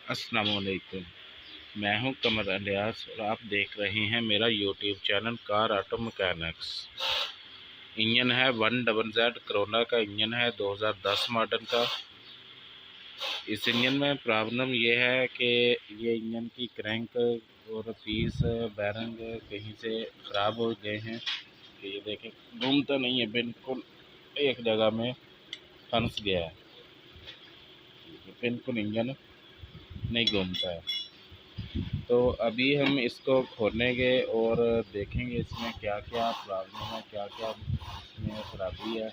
السلام علیکم، میں ہوں قمر الیاس اور آپ دیکھ رہے ہیں میرا یوٹیوب چینل کار آٹو مکینکس۔ انجن ہے 1ZZ کرولا کا انجن ہے 2010 ماڈل کا۔ اس انجن میں پرابلم یہ ہے کہ یہ انجن کی کرینک اور پیس بیرنگ کہیں سے خراب ہو گئے ہیں کہ یہ دیکھیں گھومتا نہیں ہے، بالکل ایک جگہ میں پھنس گیا ہے، بالکل انجن نہیں گھومتا ہے۔ تو ابھی ہم اس کو کھولیں گے اور دیکھیں گے اس میں کیا کیا پرابلم ہے، کیا کیا اس میں خرابی ہے۔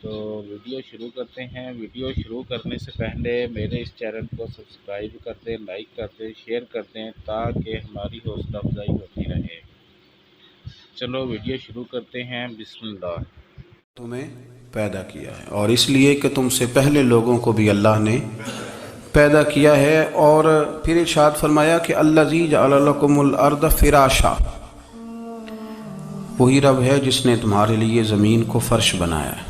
تو ویڈیو شروع کرتے ہیں۔ ویڈیو شروع کرنے سے پہلے میرے اس چینل کو سبسکرائب کر دیں، لائک کر دیں، شیئر کر دیں تاکہ ہماری حوصلہ افزائی ہوتی رہے۔ چلو ویڈیو شروع کرتے ہیں، بسم اللہ۔ تمہیں پیدا کیا ہے، اور اس لیے کہ تم سے پہلے لوگوں کو بھی اللہ نے پیدا کیا ہے۔ اور پھر ارشاد فرمایا کہ الذی جعل لکم الارض فراشا، وہی رب ہے جس نے تمہارے لیے زمین کو فرش بنایا ہے،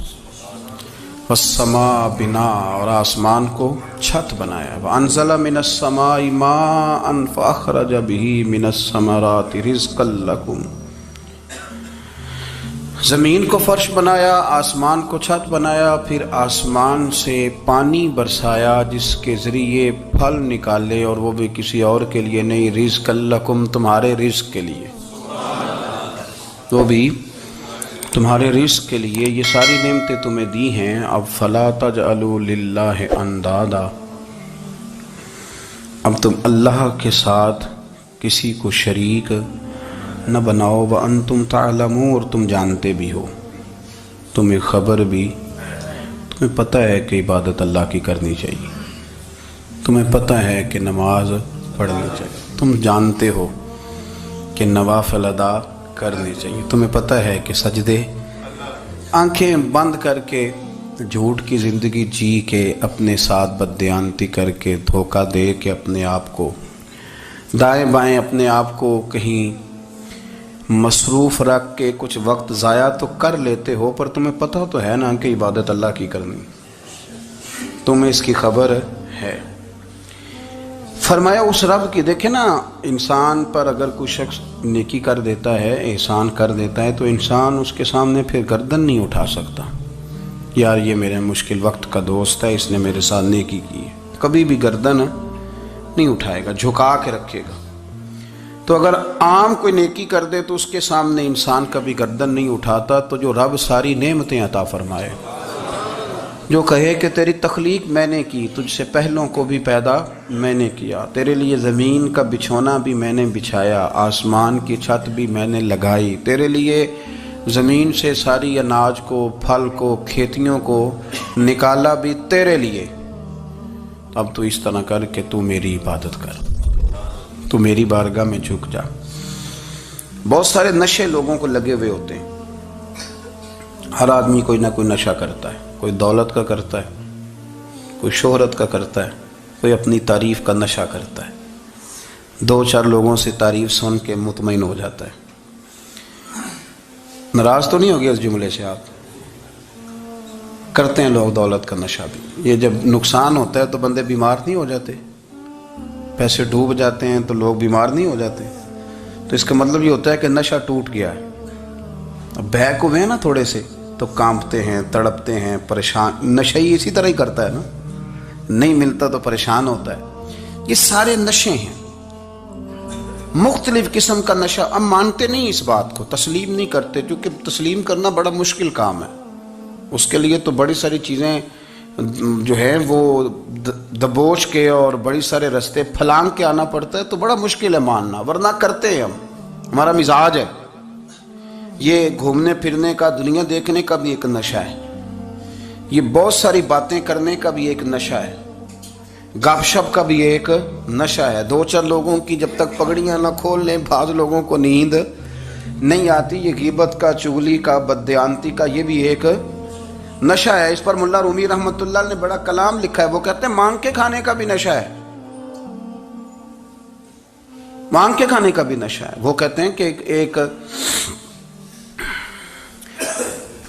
والسماء بناء، اور آسمان کو چھت بنایا ہے، وانزل من السماء ماء فاخرج به من الثمرات رزقا لکم، زمین کو فرش بنایا، آسمان کو چھت بنایا، پھر آسمان سے پانی برسایا جس کے ذریعے پھل نکالے، اور وہ بھی کسی اور کے لیے نہیں، رزق لکم، تمہارے رزق کے لیے، وہ بھی تمہارے رزق کے لیے۔ یہ ساری نعمتیں تمہیں دی ہیں، اب فلا تجعلوا للہ اندادا، اب تم اللہ کے ساتھ کسی کو شریک نہ بناؤ، وانتم تعلمون، اور تم جانتے بھی ہو، تمہیں خبر بھی، تمہیں پتہ ہے کہ عبادت اللہ کی کرنی چاہیے، تمہیں پتہ ہے کہ نماز پڑھنی چاہیے، تم جانتے ہو کہ نوافل ادا کرنے چاہیے، تمہیں پتہ ہے کہ سجدے آنکھیں بند کر کے جھوٹ کی زندگی جی کے، اپنے ساتھ بددیانتی کر کے، دھوکہ دے کے، اپنے آپ کو دائیں بائیں، اپنے آپ کو کہیں مصروف رکھ کے کچھ وقت ضائع تو کر لیتے ہو، پر تمہیں پتہ تو ہے نا کہ عبادت اللہ کی کرنی، تمہیں اس کی خبر ہے۔ فرمایا اس رب کی، دیکھیں نا، انسان پر اگر کوئی شخص نیکی کر دیتا ہے، احسان کر دیتا ہے، تو انسان اس کے سامنے پھر گردن نہیں اٹھا سکتا، یار یہ میرے مشکل وقت کا دوست ہے، اس نے میرے ساتھ نیکی کی ہے، کبھی بھی گردن نہیں اٹھائے گا، جھکا کے رکھے گا۔ تو اگر عام کوئی نیکی کر دے تو اس کے سامنے انسان کبھی گردن نہیں اٹھاتا، تو جو رب ساری نعمتیں عطا فرمائے، جو کہے کہ تیری تخلیق میں نے کی، تجھ سے پہلوں کو بھی پیدا میں نے کیا، تیرے لیے زمین کا بچھونا بھی میں نے بچھایا، آسمان کی چھت بھی میں نے لگائی، تیرے لیے زمین سے ساری اناج کو، پھل کو، کھیتیوں کو نکالا بھی تیرے لیے، اب تو اس طرح کر کہ تو میری عبادت کر، تو میری بارگاہ میں جھک جا۔ بہت سارے نشے لوگوں کو لگے ہوئے ہوتے ہیں، ہر آدمی کوئی نہ کوئی نشہ کرتا ہے، کوئی دولت کا کرتا ہے، کوئی شہرت کا کرتا ہے، کوئی اپنی تعریف کا نشہ کرتا ہے، دو چار لوگوں سے تعریف سن کے مطمئن ہو جاتا ہے۔ ناراض تو نہیں ہو گیا اس جملے سے آپ؟ کرتے ہیں لوگ دولت کا نشہ بھی، یہ جب نقصان ہوتا ہے تو بندے بیمار نہیں ہو جاتے، پیسے ڈوب جاتے ہیں تو لوگ بیمار نہیں ہو جاتے، تو اس کا مطلب یہ ہوتا ہے کہ نشہ ٹوٹ گیا ہے۔ اب بہک ہوئے ہیں نا تھوڑے سے تو کانپتے ہیں، تڑپتے ہیں، پریشان، نشہ ہی اسی طرح ہی کرتا ہے نا، نہیں ملتا تو پریشان ہوتا ہے۔ یہ سارے نشے ہیں، مختلف قسم کا نشہ۔ ہم مانتے نہیں اس بات کو، تسلیم نہیں کرتے، کیونکہ تسلیم کرنا بڑا مشکل کام ہے، اس کے لیے تو بڑی ساری چیزیں جو ہیں وہ دبوچ کے اور بڑی سارے رستے پھلانگ کے آنا پڑتا ہے، تو بڑا مشکل ہے ماننا، ورنہ کرتے ہیں ہم، ہمارا مزاج ہے۔ یہ گھومنے پھرنے کا، دنیا دیکھنے کا بھی ایک نشہ ہے، یہ بہت ساری باتیں کرنے کا بھی ایک نشہ ہے، گپ شپ کا بھی ایک نشہ ہے۔ دو چار لوگوں کی جب تک پگڑیاں نہ کھول لیں، بعض لوگوں کو نیند نہیں آتی، یہ غیبت کا، چغلی کا، بددیانتی کا، یہ بھی ایک نشہ ہے۔ اس پر ملا رومی رحمۃ اللہ نے بڑا کلام لکھا ہے، وہ کہتے ہیں مانگ کے کھانے کا بھی نشہ ہے، مانگ کے کھانے کا بھی نشہ ہے۔ وہ کہتے ہیں کہ ایک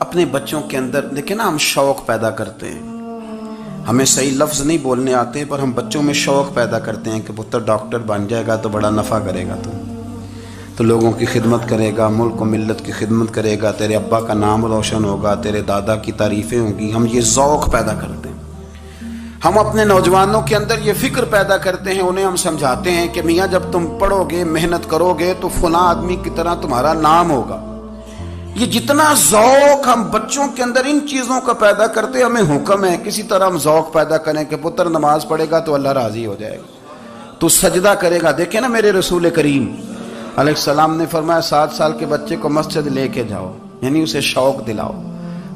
اپنے بچوں کے اندر دیکھیں نا، ہم شوق پیدا کرتے ہیں، ہمیں صحیح لفظ نہیں بولنے آتے پر ہم بچوں میں شوق پیدا کرتے ہیں کہ پتر ڈاکٹر بن جائے گا تو بڑا نفع کرے گا، تو لوگوں کی خدمت کرے گا، ملک و ملت کی خدمت کرے گا، تیرے ابا کا نام روشن ہوگا، تیرے دادا کی تعریفیں ہوں گی۔ ہم یہ ذوق پیدا کرتے ہیں، ہم اپنے نوجوانوں کے اندر یہ فکر پیدا کرتے ہیں، انہیں ہم سمجھاتے ہیں کہ میاں جب تم پڑھو گے، محنت کرو گے تو فلاں آدمی کی طرح تمہارا نام ہوگا۔ یہ جتنا ذوق ہم بچوں کے اندر ان چیزوں کا پیدا کرتے، ہمیں حکم ہے کسی طرح ہم ذوق پیدا کریں کہ پتر نماز پڑھے گا تو اللہ راضی ہو جائے گا، تو سجدہ کرے گا۔ دیکھیں نا میرے رسول کریم علیہ السلام نے فرمایا 7 سال کے بچے کو مسجد لے کے جاؤ، یعنی اسے شوق دلاؤ،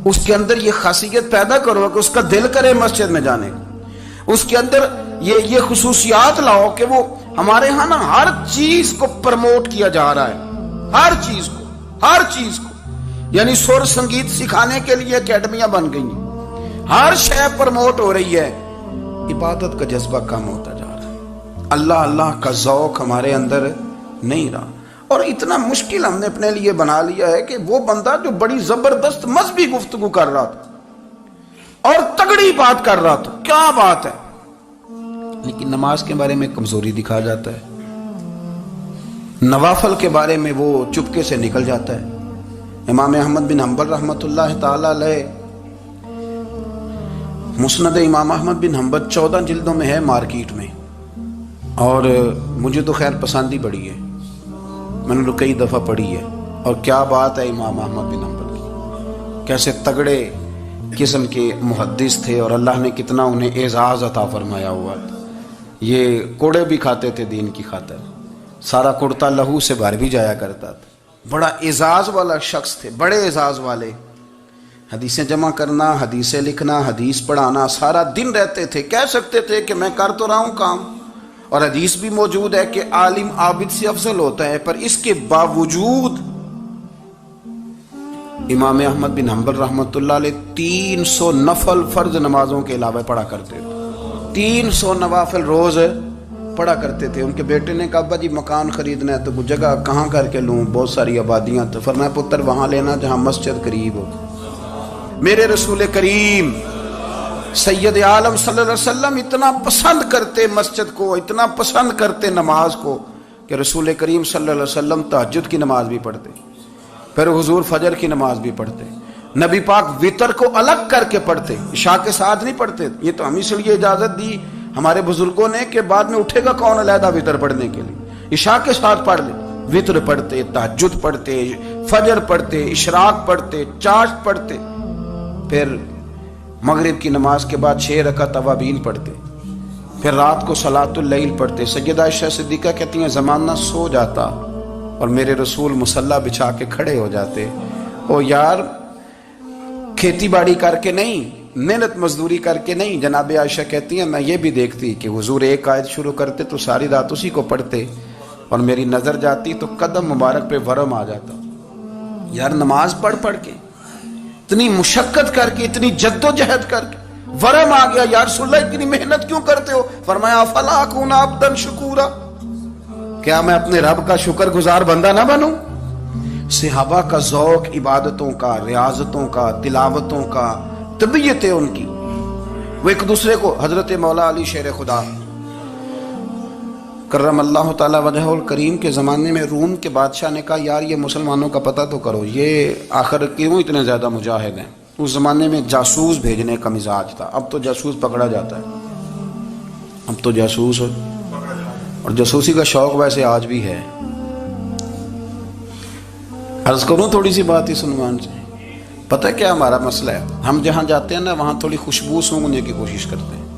اس کے اندر یہ خاصیت پیدا کرو کہ اس کا دل کرے مسجد میں جانے کا، اس کے اندر یہ خصوصیات لاؤ کہ وہ ہمارے ہاں نا ہر چیز کو پرموٹ کیا جا رہا ہے، ہر چیز کو یعنی سر سنگیت سکھانے کے لیے اکیڈمیاں بن گئی ہیں، ہر شے پرموٹ ہو رہی ہے، عبادت کا جذبہ کم ہوتا جا رہا ہے، اللہ کا ذوق ہمارے اندر نہیں رہا۔ اور اتنا مشکل ہم نے اپنے لیے بنا لیا ہے کہ وہ بندہ جو بڑی زبردست مذہبی گفتگو کر رہا تھا اور تگڑی بات کر رہا تھا، کیا بات ہے، لیکن نماز کے بارے میں کمزوری دکھا جاتا ہے، نوافل کے بارے میں وہ چپکے سے نکل جاتا ہے۔ امام احمد بن حنبل رحمۃ اللہ تعالی علیہ، مسند امام احمد بن حنبل 14 جلدوں میں ہے مارکیٹ میں، اور مجھے تو خیر پسند ہی بڑی ہے، میں نے تو کئی دفعہ پڑھی ہے، اور کیا بات ہے امام احمد بن حنبل کی، کیسے تگڑے قسم کے محدث تھے اور اللہ نے کتنا انہیں اعزاز عطا فرمایا ہوا تھا۔ یہ کوڑے بھی کھاتے تھے دین کی خاطر، سارا کرتا لہو سے بھر بھی جایا کرتا تھا، بڑا اعزاز والا شخص تھے، بڑے اعزاز والے، حدیثیں جمع کرنا، حدیثیں لکھنا، حدیث پڑھانا، سارا دن رہتے تھے، کہہ سکتے تھے کہ میں کر تو رہا ہوں کام، اور حدیث بھی موجود ہے کہ عالم عابد سے افضل ہوتا ہے، پر اس کے باوجود امام احمد بن حنبل رحمۃ اللہ علیہ 300 نفل فرض نمازوں کے علاوہ پڑھا کرتے تھے، 300 نوافل روز پڑھا کرتے تھے۔ ان کے بیٹے نے کہا ابا جی مکان خریدنا ہے تو وہ جگہ کہاں کر کے لوں، بہت ساری آبادیاں، تو فرمایا پتر وہاں لینا جہاں مسجد قریب ہو۔ میرے رسول کریم سید عالم صلی اللہ علیہ وسلم اتنا پسند کرتے مسجد کو، اتنا پسند کرتے نماز کو کہ رسول کریم صلی اللہ علیہ وسلم تہجد کی نماز بھی پڑھتے، پھر حضور فجر کی نماز بھی پڑھتے، نبی پاک وتر کو الگ کر کے پڑھتے، عشاء کے ساتھ نہیں پڑھتے۔ یہ تو ہم اس لیے اجازت دی ہمارے بزرگوں نے کہ بعد میں اٹھے گا کون علیحدہ وتر پڑھنے کے لیے، عشاء کے ساتھ پڑھ لے، وتر پڑھتے، تہجد پڑھتے، فجر پڑھتے، اشراق پڑھتے، چاشت پڑھتے، پھر مغرب کی نماز کے بعد 6 رکعت اوابین پڑھتے، پھر رات کو صلاۃ اللیل پڑھتے۔ سیدہ عائشہ صدیقہ کہتی ہیں زمانہ سو جاتا اور میرے رسول مصلی بچھا کے کھڑے ہو جاتے، او یار کھیتی باڑی کر کے نہیں، محنت مزدوری کر کے نہیں، جناب عائشہ کہتی ہیں میں یہ بھی دیکھتی کہ حضور ایک آیت شروع کرتے تو ساری رات اسی کو پڑھتے، اور میری نظر جاتی تو قدم مبارک پہ ورم آ جاتا۔ یار نماز پڑھ کے اتنی مشقت کر کے، اتنی جد و جہد کر کے ورم آ گیا، یا رسول اللہ اتنی محنت کیوں کرتے ہو؟ فرمایا افلا اکون عبدا شکورا، کیا میں اپنے رب کا شکر گزار بندہ نہ بنوں؟ صحابہ کا ذوق عبادتوں کا، ریاضتوں کا، تلاوتوں کا، طبیعت ہے ان کی، وہ ایک دوسرے کو، حضرت مولا علی شیر خدا کرم اللہ تعالی وجہہ الکریم کے زمانے میں روم کے بادشاہ نے کہا یار یہ مسلمانوں کا پتہ تو کرو، یہ آخر کیوں اتنے زیادہ مجاہد ہیں؟ اس زمانے میں جاسوس بھیجنے کا مزاج تھا، اب تو جاسوس پکڑا جاتا ہے، اب تو جاسوس، اور جاسوسی کا شوق ویسے آج بھی ہے۔ عرض کروں تھوڑی سی بات اس عنوان سے، پتہ کیا ہمارا مسئلہ ہے؟ ہم جہاں جاتے ہیں نا وہاں تھوڑی خوشبو سونگنے کی کوشش کرتے ہیں،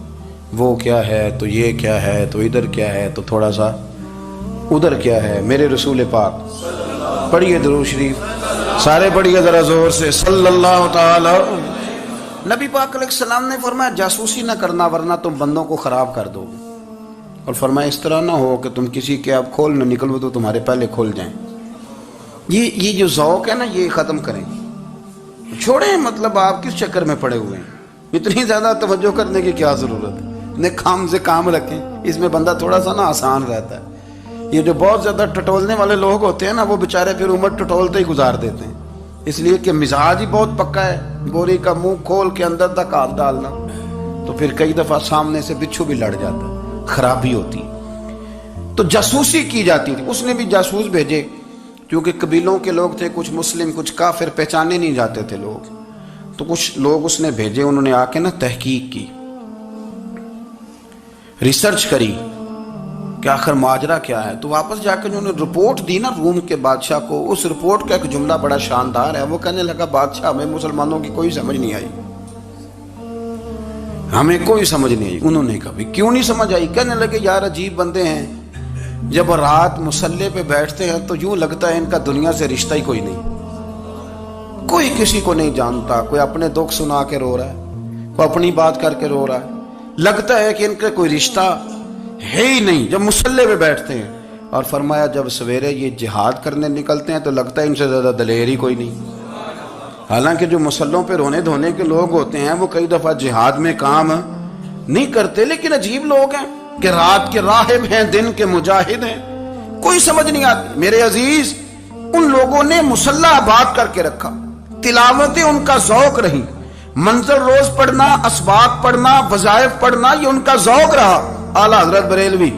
وہ کیا ہے تو یہ کیا ہے تو ادھر کیا ہے تو تھوڑا سا ادھر کیا ہے۔ میرے رسول پاک پڑھیے درود شریف، سارے پڑھیے ذرا زور سے، صلی اللہ تعالی۔ نبی پاک علیہ السلام نے فرمایا جاسوسی نہ کرنا ورنہ تم بندوں کو خراب کر دو گے، اور فرمایا اس طرح نہ ہو کہ تم کسی کے اب کھول نہ نکلو تو تمہارے پہلے کھول جائیں۔ یہ جو ذوق ہے نا یہ ختم کریں، چھوڑیں، مطلب آپ کس چکر میں پڑے ہوئے ہیں، اتنی زیادہ توجہ کرنے کی کیا ضرورت ہے؟ اپنے کام سے کام رکھیں، اس میں بندہ تھوڑا سا نا آسان رہتا ہے۔ یہ جو بہت زیادہ ٹٹولنے والے لوگ ہوتے ہیں نا وہ بیچارے پھر عمر ٹٹولتے ہی گزار دیتے ہیں، اس لیے کہ مزاج ہی بہت پکا ہے، بوری کا منہ کھول کے اندر تک ہاتھ ڈالنا، تو پھر کئی دفعہ سامنے سے بچھو بھی لڑ جاتا ہے، خرابی ہوتی ہے۔ تو جاسوسی کی جاتی تھی، اس نے بھی جاسوس بھیجے، کیونکہ قبیلوں کے لوگ تھے، کچھ مسلم کچھ کافر، پہچانے نہیں جاتے تھے لوگ، تو کچھ لوگ اس نے بھیجے، انہوں نے آ کے نا تحقیق کی، ریسرچ کری کہ آخر ماجرا کیا ہے۔ تو واپس جا کے انہوں نے رپورٹ دی نا روم کے بادشاہ کو، اس رپورٹ کا ایک جملہ بڑا شاندار ہے، وہ کہنے لگا بادشاہ ہمیں مسلمانوں کی کوئی سمجھ نہیں آئی، ہمیں کوئی سمجھ نہیں آئی۔ انہوں نے کہا کیوں نہیں سمجھ آئی؟ کہنے لگے یار عجیب بندے ہیں، جب رات مصلے پہ بیٹھتے ہیں تو یوں لگتا ہے ان کا دنیا سے رشتہ ہی کوئی نہیں، کوئی کسی کو نہیں جانتا، کوئی اپنے دکھ سنا کے رو رہا ہے، کوئی اپنی بات کر کے رو رہا ہے، لگتا ہے کہ ان کا کوئی رشتہ ہے ہی نہیں جب مصلے پہ بیٹھتے ہیں۔ اور فرمایا جب سویرے یہ جہاد کرنے نکلتے ہیں تو لگتا ہے ان سے زیادہ دلیر ہی کوئی نہیں، حالانکہ جو مسلوں پہ رونے دھونے کے لوگ ہوتے ہیں وہ کئی دفعہ جہاد میں کام نہیں کرتے، لیکن عجیب لوگ ہیں کہ رات کے راہب ہیں، دن کے مجاہد ہیں، کوئی سمجھ نہیں آتی۔ میرے عزیز، ان لوگوں نے مصلہ آباد کر کے رکھا، تلاوتیں ان کا ذوق رہی، منظر روز پڑھنا، اسباق پڑھنا، وظائف پڑھنا، یہ ان کا ذوق رہا۔ اعلیٰ حضرت بریلوی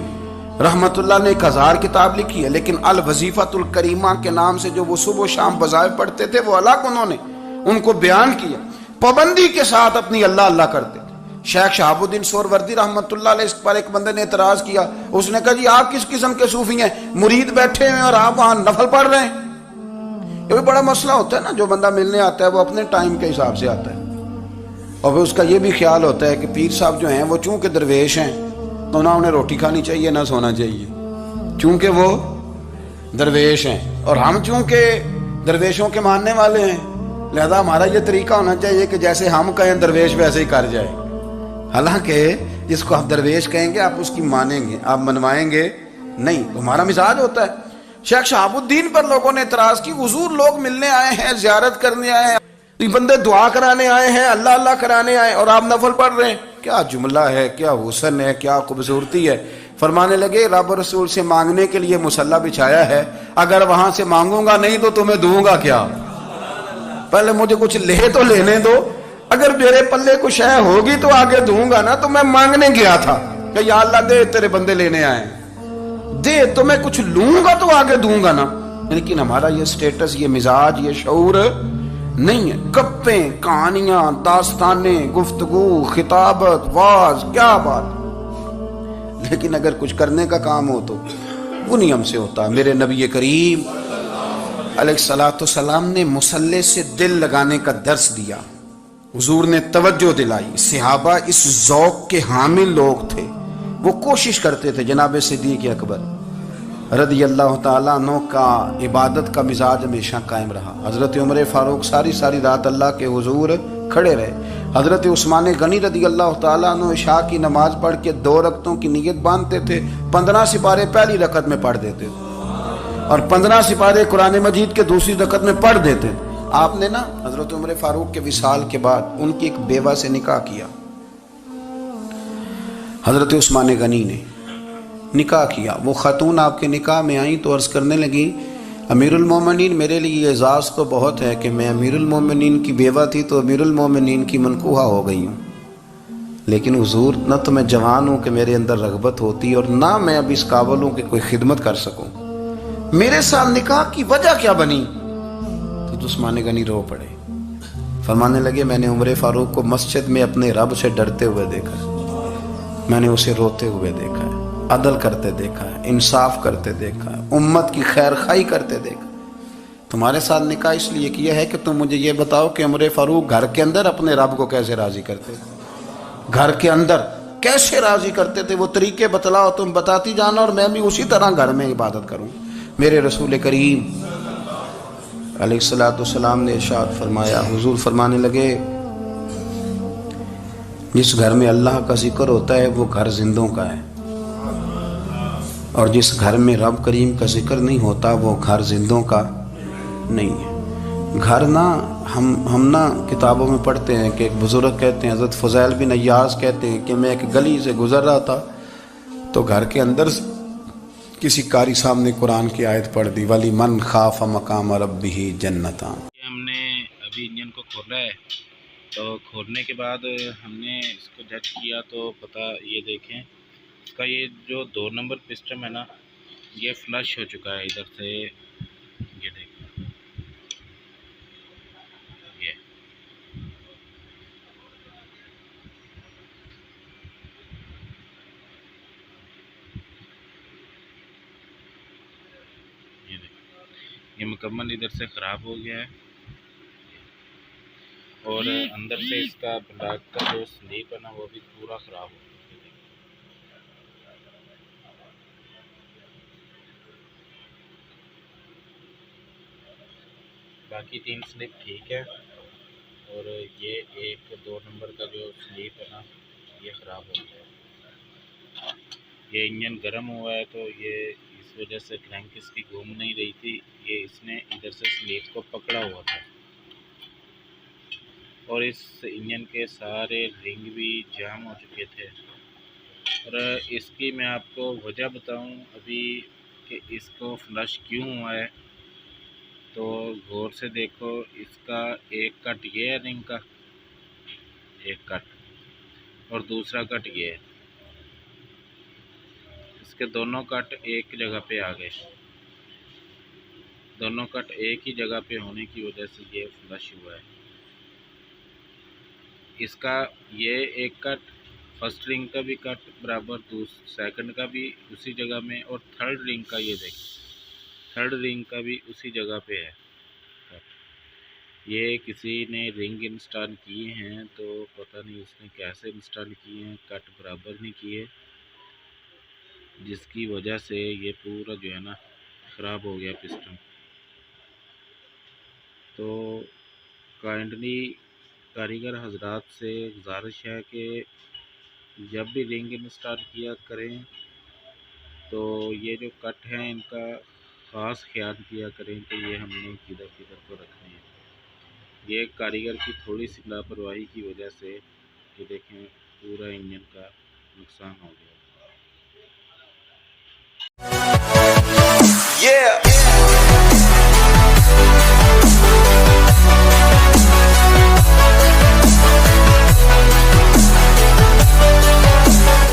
رحمت اللہ نے 1000 کتاب لکھی ہے، لیکن الوظیفۃ الکریمہ کے نام سے جو وہ صبح و شام وظائف پڑھتے تھے وہ الگ انہوں نے ان کو بیان کیا، پابندی کے ساتھ اپنی اللہ اللہ کرتے تھے۔ شیخ شہاب الدین سہروردی رحمت اللہ علیہ اس پر ایک بندے نے اعتراض کیا، اس نے کہا جی آپ کس قسم کے صوفی ہیں، مرید بیٹھے ہیں اور آپ وہاں نفل پڑھ رہے ہیں؟ یہ بھی بڑا مسئلہ ہوتا ہے نا، جو بندہ ملنے آتا ہے وہ اپنے ٹائم کے حساب سے آتا ہے، اور پھر اس کا یہ بھی خیال ہوتا ہے کہ پیر صاحب جو ہیں وہ چونکہ درویش ہیں تو نہ انہیں روٹی کھانی چاہیے نہ سونا چاہیے، چونکہ وہ درویش ہیں، اور ہم چونکہ درویشوں کے ماننے والے ہیں لہذا ہمارا یہ طریقہ ہونا چاہیے کہ جیسے ہم کہیں درویش ویسے ہی کر جائے۔ حالانکہ جس کو آپ درویش کہیں گے آپ اس کی مانیں گے، آپ منوائیں گے نہیں، ہمارا مزاج ہوتا ہے۔ شیخ شہاب الدین پر لوگوں نے اعتراض کی، حضور لوگ ملنے آئے ہیں، زیارت کرنے آئے ہیں، یہ بندے دعا کرانے آئے ہیں، اللہ اللہ کرانے آئے اور آپ نفل پڑھ رہے ہیں، کیا جملہ ہے، کیا حسن ہے، کیا خوبصورتی ہے۔ فرمانے لگے رب رسول سے مانگنے کے لیے مصلی بچھایا ہے، اگر وہاں سے مانگوں گا نہیں تو تمہیں دوں گا کیا؟ پہلے مجھے کچھ لے تو لینے دو، اگر میرے پلے کچھ ہے ہوگی تو آگے دوں گا نا۔ تو میں مانگنے گیا تھا کہ یا اللہ دے، تیرے بندے لینے آئے دے، تو میں کچھ لوں گا تو آگے دوں گا نا۔ لیکن ہمارا یہ سٹیٹس، یہ مزاج، یہ شعور نہیں ہے۔ گپیں، کہانیاں، داستانیں، گفتگو، خطابت، واز، کیا بات، لیکن اگر کچھ کرنے کا کام ہو تو وہ نہیں ہم سے ہوتا۔ میرے نبی کریم علیہ الصلوۃ والسلام نے مصلی سے دل لگانے کا درس دیا، حضور نے توجہ دلائی، صحابہ اس ذوق کے حامل لوگ تھے، وہ کوشش کرتے تھے۔ جناب صدیق اکبر رضی اللہ تعالیٰ عنہ کا عبادت کا مزاج ہمیشہ قائم رہا۔ حضرت عمر فاروق ساری رات اللہ کے حضور کھڑے رہے۔ حضرت عثمان غنی رضی اللہ تعالیٰ عنہ عشاء کی نماز پڑھ کے 2 رکعتوں کی نیت باندھتے تھے، 15 سپارے پہلی رکعت میں پڑھ دیتے تھے اور 15 سپارے قرآن مجید کے دوسری رکعت میں پڑھ دیتے۔ آپ نے نا حضرت عمر فاروق کے وصال کے بعد ان کی ایک بیوہ سے نکاح کیا، حضرت عثمان غنی نے نکاح کیا۔ وہ خاتون آپ کے نکاح میں آئیں تو عرض کرنے لگی امیر المومنین میرے لیے اعزاز تو بہت ہے کہ میں امیر المومنین کی بیوہ تھی تو امیر المومنین کی منکوحہ ہو گئی ہوں، لیکن حضور نہ تو میں جوان ہوں کہ میرے اندر رغبت ہوتی اور نہ میں اب اس قابل ہوں کہ کوئی خدمت کر سکوں، میرے ساتھ نکاح کی وجہ کیا بنی؟ تو عثمان غنی رو پڑے، فرمانے لگے میں نے عمر فاروق کو مسجد میں اپنے رب سے ڈرتے ہوئے دیکھا ہے، میں نے اسے روتے ہوئے دیکھا ہے، عدل کرتے دیکھا ہے، انصاف کرتے دیکھا ہے، امت کی خیر خواہی کرتے دیکھا۔ تمہارے ساتھ نکاح اس لیے کیا ہے کہ تم مجھے یہ بتاؤ کہ عمر فاروق گھر کے اندر اپنے رب کو کیسے راضی کرتے تھے، گھر کے اندر کیسے راضی کرتے تھے، وہ طریقے بتلاؤ، تم بتاتی جانا اور میں بھی اسی طرح گھر میں عبادت کروں۔ میرے رسول کریم علیہ الصلوۃ والسلام نے ارشاد فرمایا، حضور فرمانے لگے جس گھر میں اللہ کا ذکر ہوتا ہے وہ گھر زندوں کا ہے، اور جس گھر میں رب کریم کا ذکر نہیں ہوتا وہ گھر زندوں کا نہیں ہے۔ گھر نا ہم نا کتابوں میں پڑھتے ہیں کہ ایک بزرگ کہتے ہیں، حضرت فضیل بن ایاز کہتے ہیں کہ میں ایک گلی سے گزر رہا تھا تو گھر کے اندر کسی قاری صاحب نے قرآن کی آیت پڑھ دی، وَلِمَنْ خَافَ مَقَامَ رَبِّهِ جَنَّتَانِ۔ ہم نے کھولا ہے، تو کھولنے کے بعد ہم نے اس کو جج کیا تو پتہ یہ دیکھیں اس کا یہ جو 2 نمبر پسٹن ہے نا، یہ فلش ہو چکا ہے ادھر سے، یہ دیکھیں یہ یہ دیکھیں یہ مکمل ادھر سے خراب ہو گیا ہے، اور اندر سے اس کا بلاک کا جو سلیپ ہے نا وہ بھی پورا خراب ہو گیا ہے۔ باقی 3 سلیپ ٹھیک ہے، اور یہ 1-2 نمبر کا جو سلیپ ہے نا یہ خراب ہو گیا ہے۔ یہ انجن گرم ہوا ہے تو یہ اس وجہ سے کرینک اس کی گھوم نہیں رہی تھی، یہ اس نے ادھر سے سلیپ کو پکڑا ہوا تھا، اور اس انجن کے سارے رنگ بھی جام ہو چکے تھے۔ اور اس کی میں آپ کو وجہ بتاؤں ابھی کہ اس کو فلش کیوں ہوا ہے، تو غور سے دیکھو، اس کا ایک کٹ یہ ہے رنگ کا، ایک کٹ، اور دوسرا کٹ یہ ہے، اس کے دونوں کٹ ایک جگہ پہ آ گئے، دونوں کٹ ایک ہی جگہ پہ ہونے کی وجہ سے یہ فلش ہوا ہے۔ اس کا یہ ایک کٹ، فرسٹ رنگ کا بھی کٹ برابر، سیکنڈ کا بھی اسی جگہ میں، اور تھرڈ رنگ کا یہ دیکھیں، تھرڈ رنگ کا بھی اسی جگہ پہ ہے۔ یہ کسی نے رنگ انسٹال کیے ہیں تو پتہ نہیں اس نے کیسے انسٹال کیے ہیں، کٹ برابر نہیں کیے، جس کی وجہ سے یہ پورا جو ہے نا خراب ہو گیا پسٹن۔ تو کائنڈلی کاریگر حضرات سے گزارش ہے کہ جب بھی رنگ انسٹال کیا کریں تو یہ جو کٹ ہیں ان کا خاص خیال کیا کریں کہ یہ ہم نے کدھر کدھر کو رکھنے ہیں۔ یہ کاریگر کی تھوڑی سی لاپرواہی کی وجہ سے یہ دیکھیں پورا انجن کا نقصان ہو گیا۔